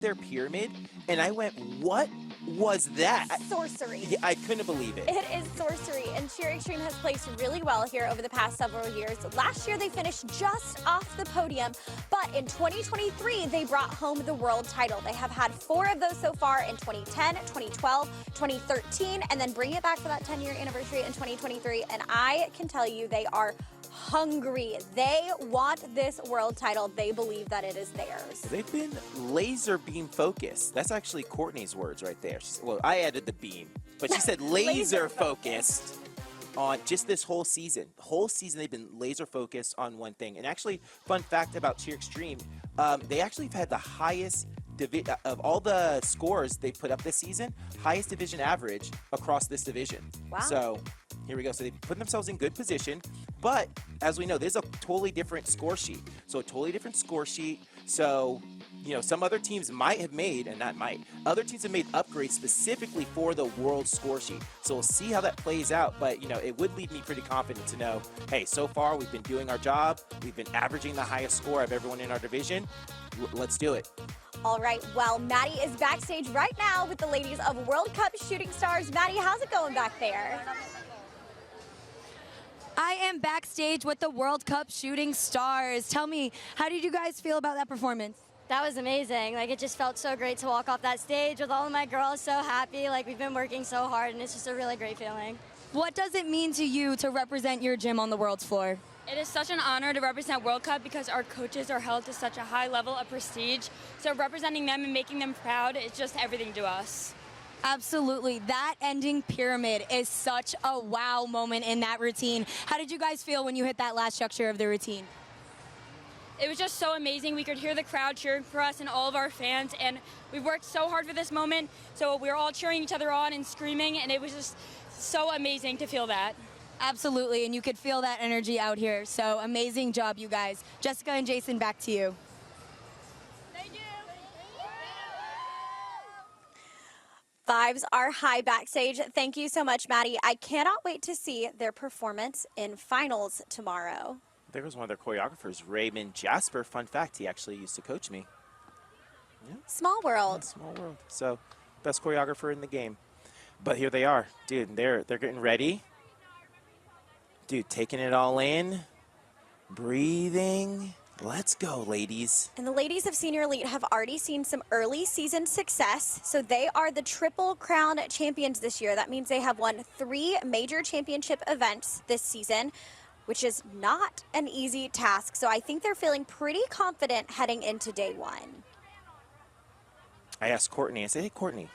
their pyramid, and I went, what was that? Sorcery. Yeah, I couldn't believe it. It is sorcery, and Cheer Extreme has placed really well here over the past several years. Last year, they finished just off the podium, but in 2023, they brought home the world title. They have had 4 of those so far in 2010, 2012, 2013, and then bring it back for that 10-year anniversary in 2023, and I can tell you they are hungry. They want this world title. They believe that it is theirs. They've been laser beam focused. That's actually Courtney's words right there. Well, I added the beam, but she said laser focused on just this whole season. The whole season they've been laser focused on one thing. And actually, fun fact about Cheer Extreme, they actually have had the highest of all the scores they put up this season, highest division average across this division. Wow. So here we go. So they put themselves in good position. But as we know, there's a totally different score sheet. So a totally different score sheet. So, you know, some other teams might have made, and not might, other teams have made upgrades specifically for the world score sheet. So we'll see how that plays out. But, you know, it would leave me pretty confident to know, hey, so far we've been doing our job. We've been averaging the highest score of everyone in our division. Let's do it. All right, well, Maddie is backstage right now with the ladies of World Cup Shooting Stars. Maddie, how's it going back there? I am backstage with the World Cup Shooting Stars. Tell me, how did you guys feel about that performance? That was amazing. Like, it just felt so great to walk off that stage with all of my girls so happy. Like, we've been working so hard, and it's just a really great feeling. What does it mean to you to represent your gym on the world's floor? It is such an honor to represent World Cup because our coaches are held to such a high level of prestige. So representing them and making them proud is just everything to us. Absolutely. That ending pyramid is such a wow moment in that routine. How did you guys feel when you hit that last structure of the routine? It was just so amazing. We could hear the crowd cheering for us and all of our fans, and we've worked so hard for this moment. So we were all cheering each other on and screaming, and it was just so amazing to feel that. Absolutely, and you could feel that energy out here. So amazing job, you guys. Jessica and Jason, back to you. Vibes are high backstage. Thank you so much, Maddie. I cannot wait to see their performance in finals tomorrow. There was one of their choreographers, Raymond Jasper. Fun fact, he actually used to coach me. Yeah. Small world. Yeah, small world. So, best choreographer in the game. But here they are. Dude, they're getting ready. Dude, taking it all in. Breathing. Let's go, ladies. And the ladies of Senior Elite have already seen some early season success. So they are the Triple Crown champions this year. That means they have won 3 major championship events this season, which is not an easy task. So I think they're feeling pretty confident heading into day 1. I asked Courtney, I said, hey, Courtney,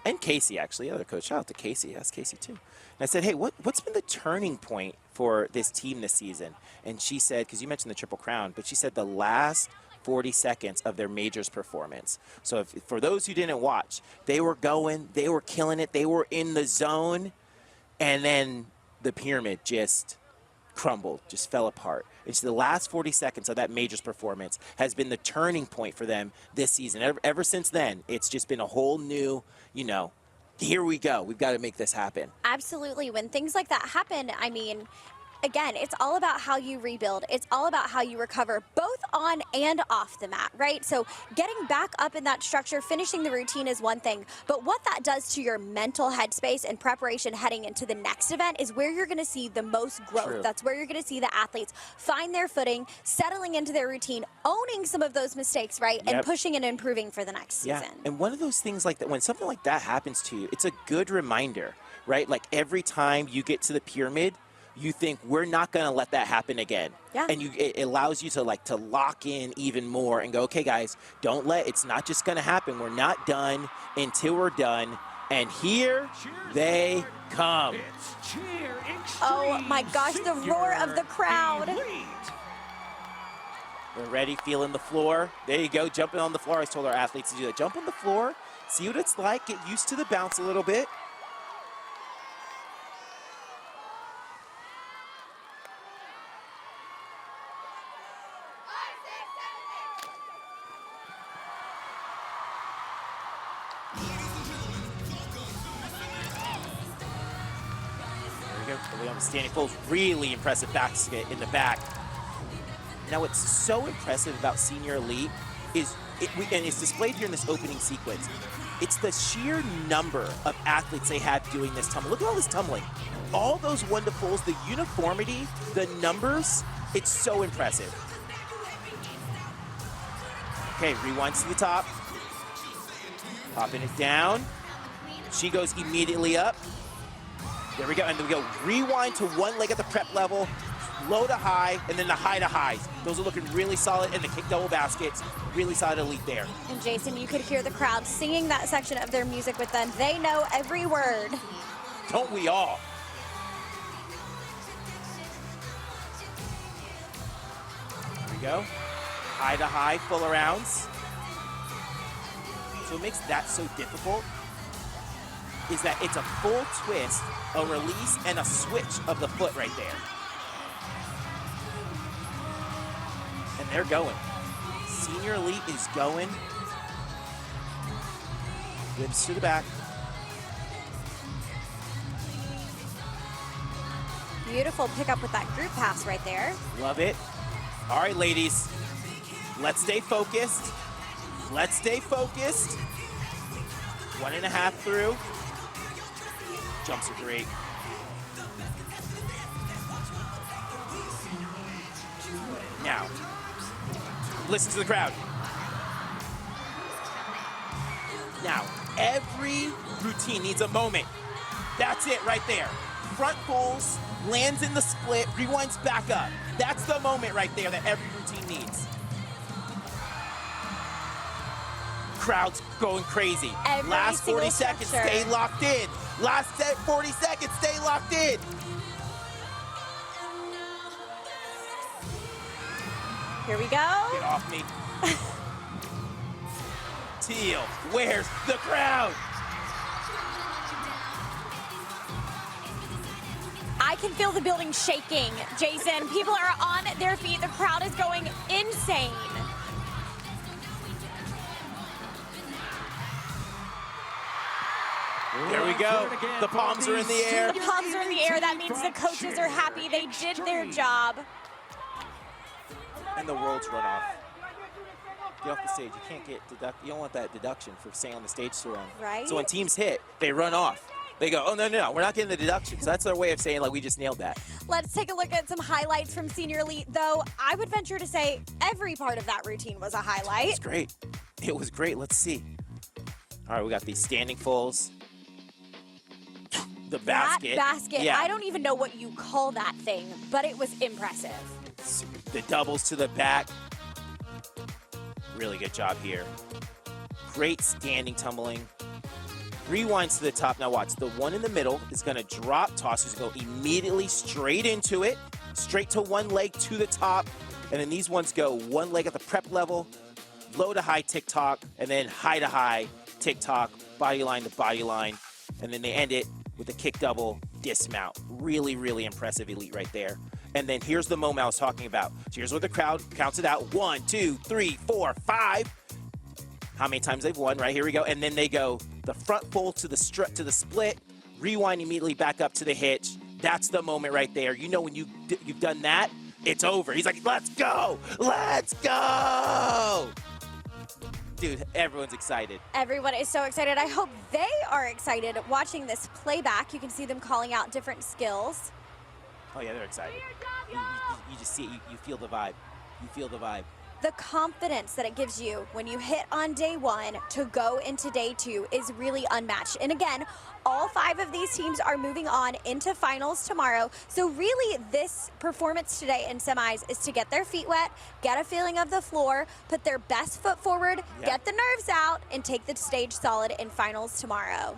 and Casey, actually, other coach, shout out to Casey, I asked Casey too. And I said, hey, what's been the turning point for this team this season? And she said, because you mentioned the Triple Crown, but she said the last 40 seconds of their majors performance. So for those who didn't watch, they were going, they were killing it, they were in the zone, and then the pyramid just crumbled, just fell apart. It's the last 40 seconds of that majors performance has been the turning point for them this season. Ever since then, it's just been a whole new, you know, here we go. We've got to make this happen. Absolutely. When things like that happen, I mean, again, it's all about how you rebuild. It's all about how you recover both on and off the mat, right? So getting back up in that structure, finishing the routine is one thing, but what that does to your mental headspace and preparation heading into the next event is where you're going to see the most growth. True. That's where you're going to see the athletes find their footing, settling into their routine, owning some of those mistakes, right? Yep. And pushing and improving for the next season. Yeah, and one of those things like that, when something like that happens to you, it's a good reminder, right? Like every time you get to the pyramid, you think we're not going to let that happen again. Yeah. And it allows you to lock in even more and go, okay, guys, it's not just going to happen. We're not done until we're done. And here they come. Oh my gosh, the roar of the crowd. We're ready, feeling the floor. There you go, jumping on the floor. I told our athletes to do that. Jump on the floor, see what it's like, get used to the bounce a little bit. Standing full, really impressive basket in the back. Now, what's so impressive about Senior Elite is and it's displayed here in this opening sequence. It's the sheer number of athletes they have doing this tumble. Look at all this tumbling. All those one-to-fulls, the uniformity, the numbers, it's so impressive. Okay, rewinds to the top. Popping it down. She goes immediately up. There we go, and then we go rewind to one leg at the prep level, low to high, and then the high to highs. Those are looking really solid, and the kick double baskets, really solid elite there. And Jason, you could hear the crowd singing that section of their music with them. They know every word. Don't we all? There we go. High to high, full arounds. So what makes that so difficult is that it's a full twist, a release, and a switch of the foot right there. And they're going. Senior Elite is going. Ribs to the back. Beautiful pickup with that group pass right there. Love it. All right, ladies. Let's stay focused. Let's stay focused. 1.5 through. Jumps are great. Now, listen to the crowd. Now, every routine needs a moment. That's it right there. Front pulls, lands in the split, rewinds back up. That's the moment right there that every routine needs. Crowd's going crazy. Last 40 seconds, stay locked in. Last 40 seconds, stay locked in. Here we go. Get off me. Teal, where's the crowd? I can feel the building shaking, Jason. People are on their feet. The crowd is going insane. There we go. The palms are in the air. The palms are in the air. That means the coaches are happy. They did their job. And the world's run off. Get off the stage. You can't get you don't want that deduction for staying on the stage too long. Right. So when teams hit, they run off. They go, oh, no, we're not getting the deduction. So that's their way of saying, like, we just nailed that. Let's take a look at some highlights from Senior Elite, though I would venture to say every part of that routine was a highlight. It's great. It was great. Let's see. All right, we got these standing fulls. The basket. That basket, yeah. I don't even know what you call that thing, but it was impressive. The doubles to the back. Really good job here. Great standing tumbling. Rewinds to the top. Now watch, the one in the middle is going to drop tosses, go immediately straight into it, straight to one leg to the top, and then these ones go one leg at the prep level, low to high tick-tock, and then high to high tick-tock, body line to body line, and then they end it with a kick double dismount. Really, really impressive elite right there. And then here's the moment I was talking about. So here's where the crowd counts it out. 1, 2, 3, 4, 5. How many times they've won, right? Here we go. And then they go the front full to the split, rewind immediately back up to the hitch. That's the moment right there. You know when you've done that, it's over. He's like, let's go! Let's go! Dude, everyone's excited. Everyone is so excited. I hope they are excited watching this playback. You can see them calling out different skills. Oh, yeah, they're excited. You just see it. You feel the vibe. You feel the vibe. The confidence that it gives you when you hit on day one to go into day two is really unmatched. And again, all 5 of these teams are moving on into finals tomorrow. So really this performance today in semis is to get their feet wet, get a feeling of the floor, put their best foot forward, get the nerves out, and take the stage solid in finals tomorrow.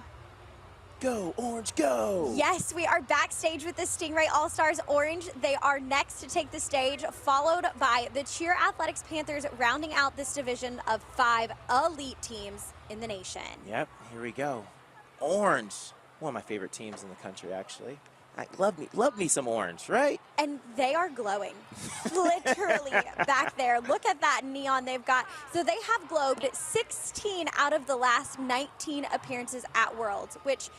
Go, Orange, go! Yes, we are backstage with the Stingray All-Stars Orange. They are next to take the stage, followed by the Cheer Athletics Panthers, rounding out this division of 5 elite teams in the nation. Yep, here we go. Orange, one of my favorite teams in the country, actually. Love me some Orange, right? And they are glowing, literally back there. Look at that neon they've got. So they have globed 16 out of the last 19 appearances at Worlds, which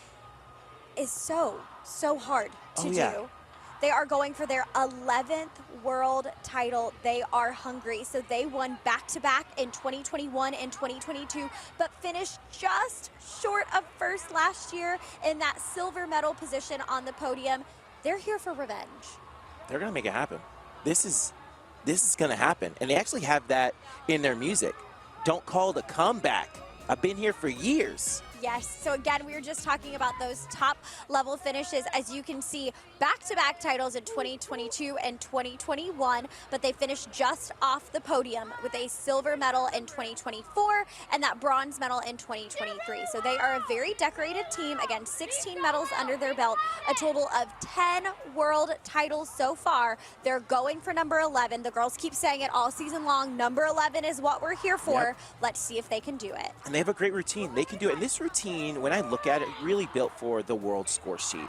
is so hard to do. They are going for their 11th world title. They are hungry. So they won back-to-back in 2021 and 2022, but finished just short of first last year in that silver medal position on the podium. They're here for revenge. They're going to make it happen. This is going to happen. And they actually have that in their music. Don't call it a comeback. I've been here for years. Yes, so again, we were just talking about those top level finishes. As you can see, back-to-back titles in 2022 and 2021, but they finished just off the podium with a silver medal in 2024 and that bronze medal in 2023. So they are a very decorated team. Again, 16 medals under their belt, a total of 10 world titles so far. They're going for number 11. The girls keep saying it all season long. Number 11 is what we're here for. Yep. Let's see if they can do it. And they have a great routine. They can do it. And this routine, when I look at it, really built for the world score sheet.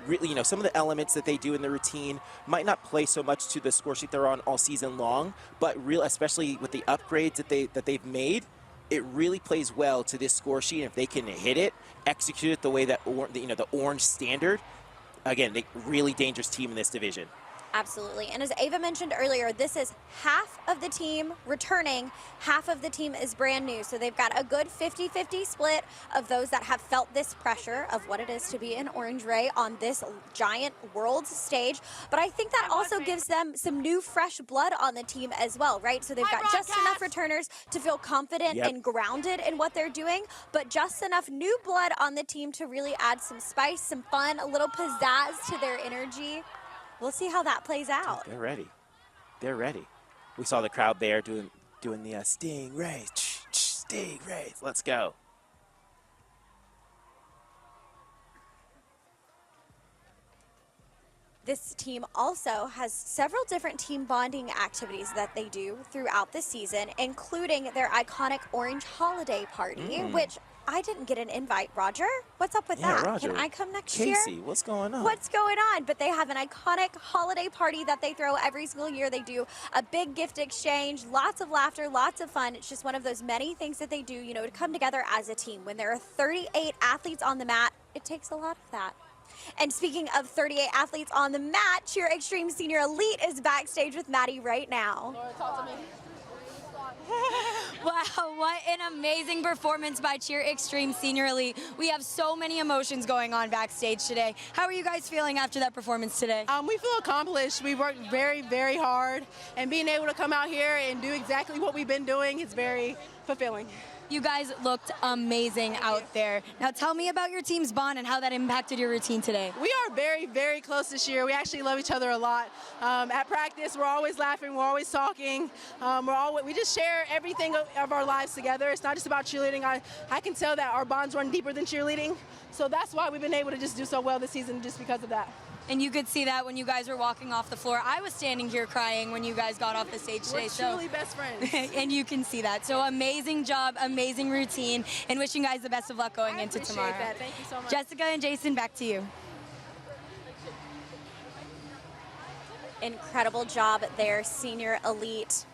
Really, you know, some of the elements that they do in the routine might not play so much to the score sheet they're on all season long, but especially with the upgrades that they've made, it really plays well to this score sheet. If they can hit it, execute it the way that the orange standard, again, they really dangerous team in this division. Absolutely. And as Ava mentioned earlier, this is half of the team returning, half of the team is brand new. So they've got a good 50-50 split of those that have felt this pressure of what it is to be an Orange Ray on this giant world stage. But I think that also gives them some new fresh blood on the team as well, right? So they've got just enough returners to feel confident and grounded in what they're doing, but just enough new blood on the team to really add some spice, some fun, a little pizzazz to their energy. We'll see how that plays out. They're ready. They're ready. We saw the crowd there doing the sting rays. Sting rays. Let's go. This team also has several different team bonding activities that they do throughout the season, including their iconic Orange Holiday Party, which I didn't get an invite, Roger. What's up with that? Roger. Can I come next year? Casey, what's going on? What's going on? But they have an iconic holiday party that they throw every single year. They do a big gift exchange, lots of laughter, lots of fun. It's just one of those many things that they do, you know, to come together as a team. When there are 38 athletes on the mat, it takes a lot of that. And speaking of 38 athletes on the mat, Cheer Extreme Senior Elite is backstage with Maddie right now. Laura, talk to me. Wow, what an amazing performance by Cheer Extreme Senior Elite. We have so many emotions going on backstage today. How are you guys feeling after that performance today? We feel accomplished. We worked very, very hard, and being able to come out here and do exactly what we've been doing is very fulfilling. You guys looked amazing out there. Now tell me about your team's bond and how that impacted your routine today. We are very, very close this year. We actually love each other a lot. At practice, we're always laughing, we're always talking. We just share everything of our lives together. It's not just about cheerleading. I can tell that our bonds run deeper than cheerleading. So that's why we've been able to just do so well this season, just because of that. And you could see that when you guys were walking off the floor. I was standing here crying when you guys got off the stage today. We're truly best friends. And you can see that. So amazing job, amazing routine, and wishing you guys the best of luck going into tomorrow. I appreciate that. Thank you so much. Jessica and Jason, back to you. Incredible job there, Senior Elite.